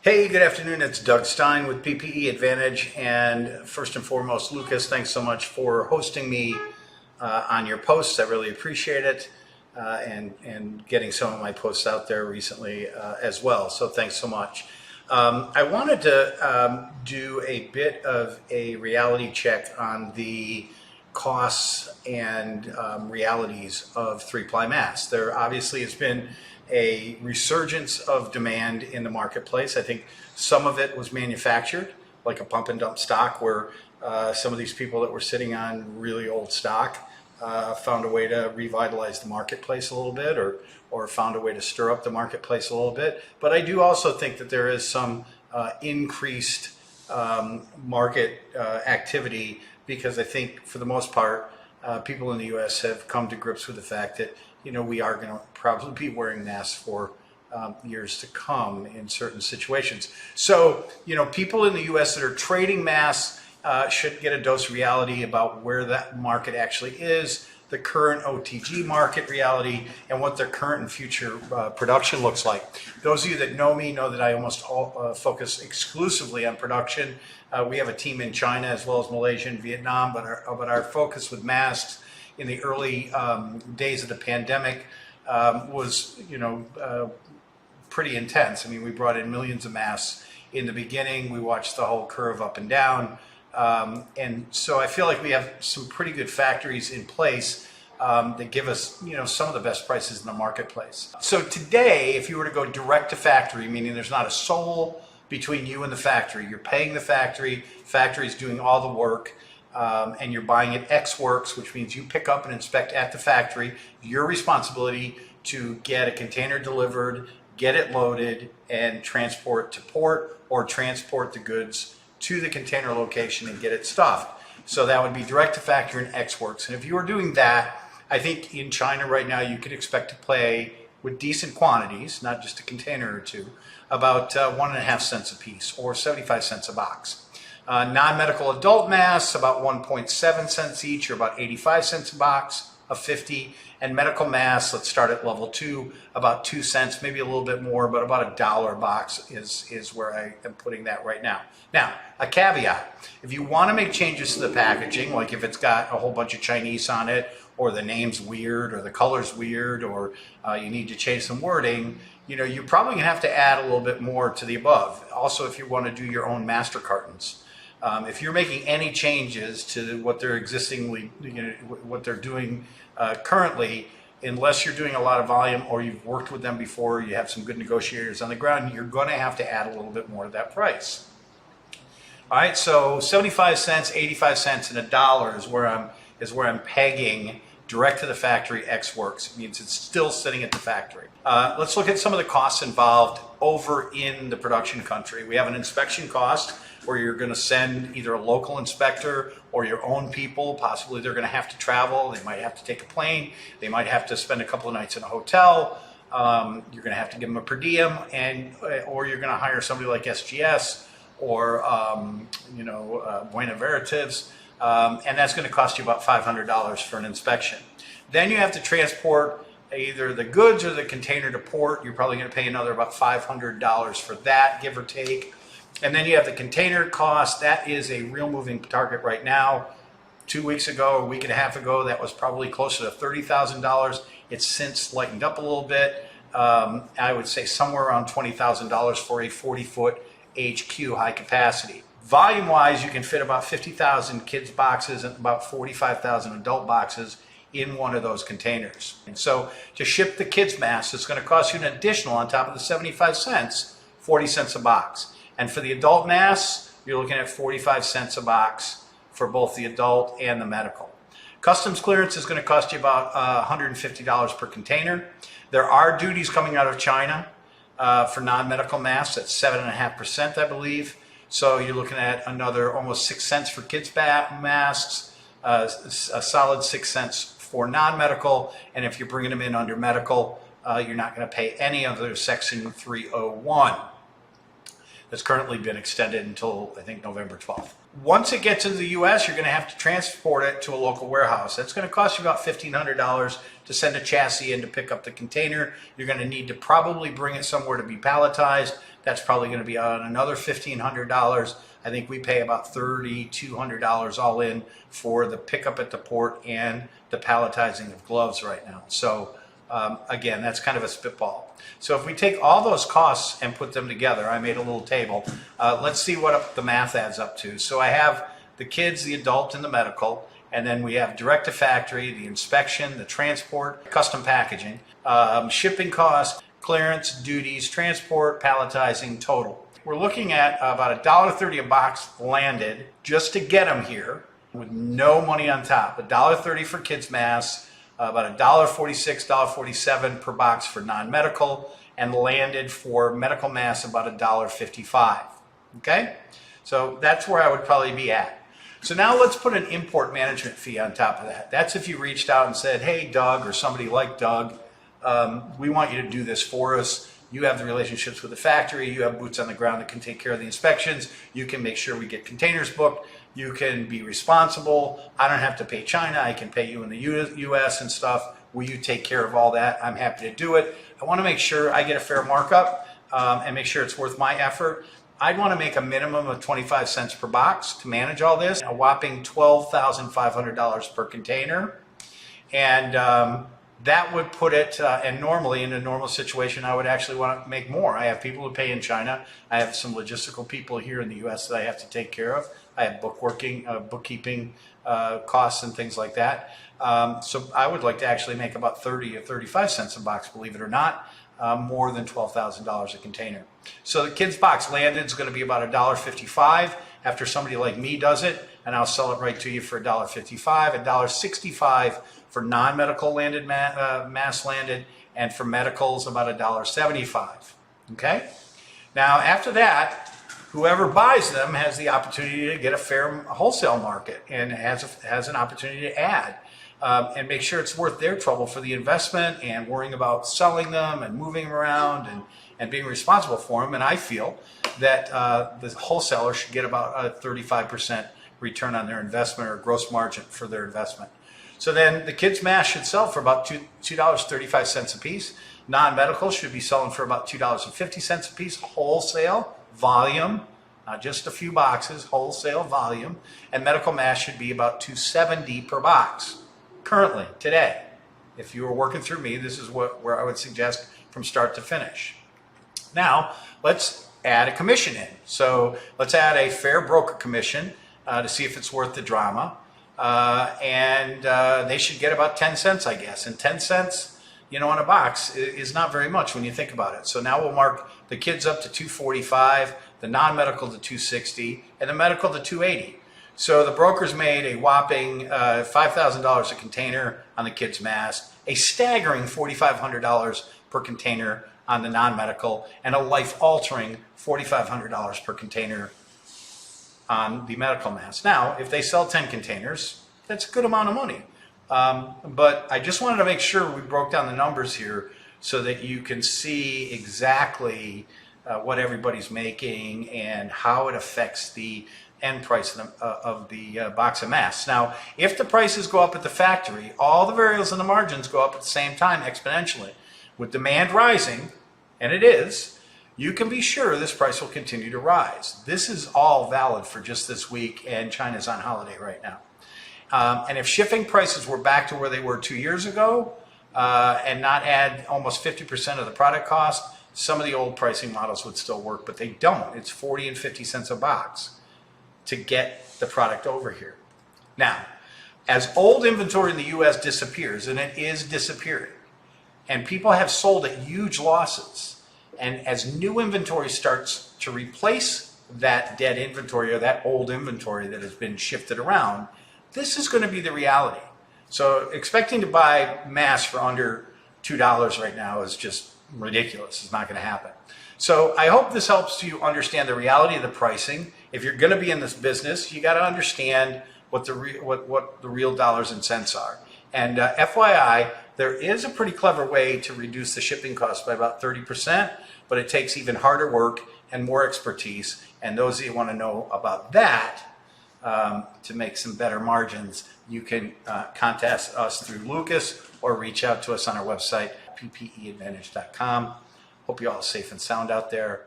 Hey, good afternoon. It's Doug Stein with PPE Advantage. And first and foremost, Lucas, thanks so much for hosting me on your posts. I really appreciate it. And getting some of my posts out there recently as well. So thanks so much. I wanted to do a bit of a reality check on the costs and realities of three-ply masks. There obviously has been a resurgence of demand in the marketplace. I think some of it was manufactured, like a pump and dump stock, where some of these people that were sitting on really old stock found a way to revitalize the marketplace a little bit, or found a way to stir up the marketplace a little bit. But I do also think that there is some increased market activity, because I think for the most part, people in the U.S. have come to grips with the fact that we are going to probably be wearing masks for years to come in certain situations. So, people in the U.S. that are trading masks should get a dose of reality about where that market actually is, the current OTG market reality, and what their current and future production looks like. Those of you that know me know that I almost focus exclusively on production. We have a team in China as well as Malaysia and Vietnam, but our focus with masks in the early days of the pandemic was, pretty intense. I mean, we brought in millions of masks in the beginning. We watched the whole curve up and down. And so I feel like we have some pretty good factories in place that give us, some of the best prices in the marketplace. So today, if you were to go direct to factory, meaning there's not a soul between you and the factory, you're paying the factory's doing all the work, and you're buying at Ex Works, which means you pick up and inspect at the factory. Your responsibility to get a container delivered, get it loaded, and transport to port, or transport the goods to the container location and get it stuffed. So that would be direct to factory and Ex Works. And if you were doing that, I think in China right now you could expect to pay, with decent quantities, not just a container or two, about 1.5 cents a piece, or 75 cents a box. Non-medical adult masks, about 1.7 cents each, or about 85 cents a box of 50. And medical masks, let's start at level 2, about 2 cents, maybe a little bit more, but about $1 a box is where I am putting that right now. Now, a caveat: if you want to make changes to the packaging, like if it's got a whole bunch of Chinese on it, or the name's weird, or the color's weird, or you need to change some wording, you're probably going to have to add a little bit more to the above. Also, if you want to do your own master cartons. If you're making any changes to what they're what they're doing currently, unless you're doing a lot of volume or you've worked with them before, you have some good negotiators on the ground, you're going to have to add a little bit more to that price. All right, so 75 cents, 85 cents, and $1 is where I'm pegging direct to the factory Ex Works. It means it's still sitting at the factory. Let's look at some of the costs involved over in the production country. We have an inspection cost, where you're going to send either a local inspector or your own people. Possibly they're going to have to travel. They might have to take a plane. They might have to spend a couple of nights in a hotel. You're going to have to give them a per diem, or you're going to hire somebody like SGS or Buena Veritas, and that's going to cost you about $500 for an inspection. Then you have to transport either the goods or the container to port. You're probably going to pay another about $500 for that, give or take. And then you have the container cost. That is a real moving target right now. 2 weeks ago, a week and a half ago, that was probably closer to $30,000. It's since lightened up a little bit. I would say somewhere around $20,000 for a 40-foot HQ high capacity. Volume-wise, you can fit about 50,000 kids boxes and about 45,000 adult boxes in one of those containers. And so to ship the kids masks, it's going to cost you an additional, on top of the 75 cents, 40 cents a box. And for the adult masks, you're looking at 45 cents a box for both the adult and the medical. Customs clearance is going to cost you about $150 per container. There are duties coming out of China for non-medical masks at 7.5%, I believe. So you're looking at another almost 6 cents for kids masks, a solid 6 cents for non-medical. And if you're bringing them in under medical, you're not going to pay any of their Section 301. That's currently been extended until, I think, November 12th. Once it gets into the U.S., you're going to have to transport it to a local warehouse. That's going to cost you about $1,500 to send a chassis in to pick up the container. You're going to need to probably bring it somewhere to be palletized. That's probably going to be on another $1,500. I think we pay about $3,200 all in for the pickup at the port and the palletizing of gloves right now. So again, that's kind of a spitball. So if we take all those costs and put them together, I made a little table. Let's see what the math adds up to. So I have the kids, the adult, and the medical. And then we have direct to factory, the inspection, the transport, custom packaging, shipping costs, clearance, duties, transport, palletizing, total. We're looking at about $1.30 a box landed just to get them here with no money on top. $1.30 for kids masks, about $1.46, $1.47 per box for non-medical, and landed for medical masks about $1.55. Okay? So that's where I would probably be at. So now let's put an import management fee on top of that. That's if you reached out and said, hey, Doug, or somebody like Doug, we want you to do this for us. You have the relationships with the factory. You have boots on the ground that can take care of the inspections. You can make sure we get containers booked. You can be responsible. I don't have to pay China. I can pay you in the US and stuff. Will you take care of all that? I'm happy to do it. I want to make sure I get a fair markup and make sure it's worth my effort. I'd want to make a minimum of 25 cents per box to manage all this, a whopping $12,500 per container. And that would put it, and normally in a normal situation, I would actually want to make more. I have people to pay in China. I have some logistical people here in the US that I have to take care of. I have bookkeeping costs and things like that. So I would like to actually make about 30 or 35 cents a box, believe it or not. More than $12,000 a container. So the kids box landed is going to be about $1.55 after somebody like me does it, and I'll sell it right to you for $1.55, $1.65 for non-medical landed mass landed, and for medicals about $1.75. Okay. Now after that, whoever buys them has the opportunity to get a fair wholesale market and has an opportunity to add. And make sure it's worth their trouble for the investment and worrying about selling them and moving them around and being responsible for them. And I feel that the wholesaler should get about a 35% return on their investment or gross margin for their investment. So then the kids' mask should sell for about $2.35 a piece. Non-medical should be selling for about $2.50 a piece. Wholesale volume, not just a few boxes, wholesale volume. And medical mask should be about $2.70 per box. Currently, today, if you were working through me, this is where I would suggest from start to finish. Now, let's add a commission in. So let's add a fair broker commission to see if it's worth the drama. And they should get about 10 cents, I guess. And 10 cents, on a box is not very much when you think about it. So now we'll mark the kids up to $2.45, the non-medical to $2.60, and the medical to $2.80. So the brokers made a whopping $5,000 a container on the kids' mask, a staggering $4,500 per container on the non-medical, and a life-altering $4,500 per container on the medical mask. Now, if they sell 10 containers, that's a good amount of money. But I just wanted to make sure we broke down the numbers here so that you can see exactly what everybody's making and how it affects the end price of the box of masks. Now, if the prices go up at the factory, all the variables and the margins go up at the same time exponentially. With demand rising, and it is, you can be sure this price will continue to rise. This is all valid for just this week, and China's on holiday right now. And if shipping prices were back to where they were 2 years ago and not add almost 50% of the product cost, some of the old pricing models would still work, but they don't. It's 40 and 50 cents a box to get the product over here. Now, as old inventory in the US disappears, and it is disappearing, and people have sold at huge losses, and as new inventory starts to replace that dead inventory or that old inventory that has been shifted around, this is going to be the reality. So expecting to buy masks for under $2 right now is just ridiculous. It's not going to happen. So I hope this helps you understand the reality of the pricing. If you're going to be in this business, you got to understand what the real dollars and cents are. And FYI, there is a pretty clever way to reduce the shipping cost by about 30%, but it takes even harder work and more expertise. And those of you who want to know about that to make some better margins, you can contact us through Lucas or reach out to us on our website, ppeadvantage.com. Hope you're all safe and sound out there.